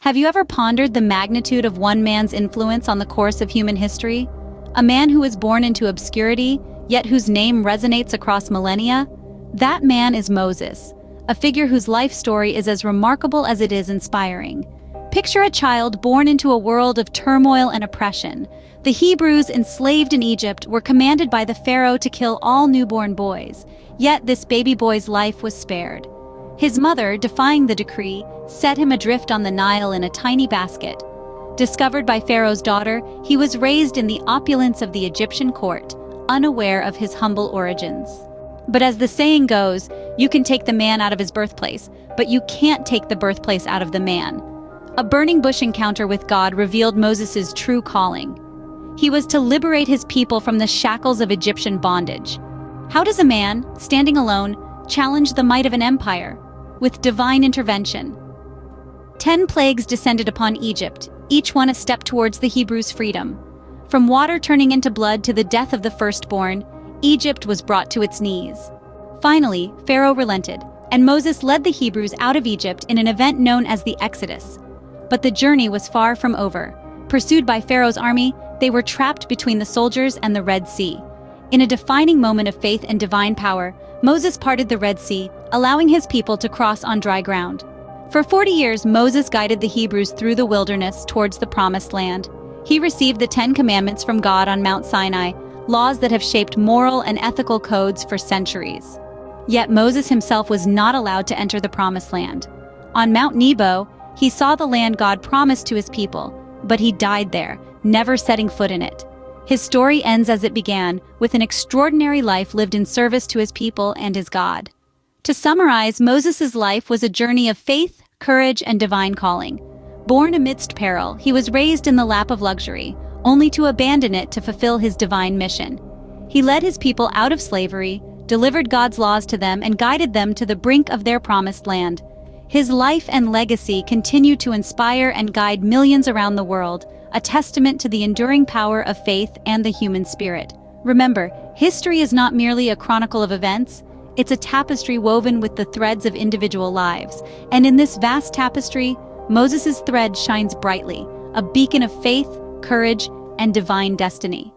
Have you ever pondered the magnitude of one man's influence on the course of human history? A man who was born into obscurity, yet whose name resonates across millennia? That man is Moses, a figure whose life story is as remarkable as it is inspiring. Picture a child born into a world of turmoil and oppression. The Hebrews enslaved in Egypt were commanded by the Pharaoh to kill all newborn boys, yet this baby boy's life was spared. His mother, defying the decree, set him adrift on the Nile in a tiny basket. Discovered by Pharaoh's daughter, he was raised in the opulence of the Egyptian court, unaware of his humble origins. But as the saying goes, you can take the man out of his birthplace, but you can't take the birthplace out of the man. A burning bush encounter with God revealed Moses' true calling. He was to liberate his people from the shackles of Egyptian bondage. How does a man, standing alone, challenge the might of an empire? With divine intervention. 10 plagues descended upon Egypt, each one a step towards the Hebrews' freedom. From water turning into blood to the death of the firstborn, Egypt was brought to its knees. Finally, Pharaoh relented, and Moses led the Hebrews out of Egypt in an event known as the Exodus. But the journey was far from over. Pursued by Pharaoh's army, they were trapped between the soldiers and the Red Sea. In a defining moment of faith and divine power, Moses parted the Red Sea, allowing his people to cross on dry ground. For 40 years, Moses guided the Hebrews through the wilderness towards the Promised Land. He received the 10 Commandments from God on Mount Sinai, laws that have shaped moral and ethical codes for centuries. Yet Moses himself was not allowed to enter the Promised Land. On Mount Nebo, he saw the land God promised to his people, but he died there, never setting foot in it. His story ends as it began, with an extraordinary life lived in service to his people and his God. To summarize, Moses' life was a journey of faith, courage, and divine calling. Born amidst peril, he was raised in the lap of luxury, only to abandon it to fulfill his divine mission. He led his people out of slavery, delivered God's laws to them, and guided them to the brink of their promised land. His life and legacy continue to inspire and guide millions around the world, a testament to the enduring power of faith and the human spirit. Remember, history is not merely a chronicle of events, it's a tapestry woven with the threads of individual lives. And in this vast tapestry, Moses' thread shines brightly, a beacon of faith, courage, and divine destiny.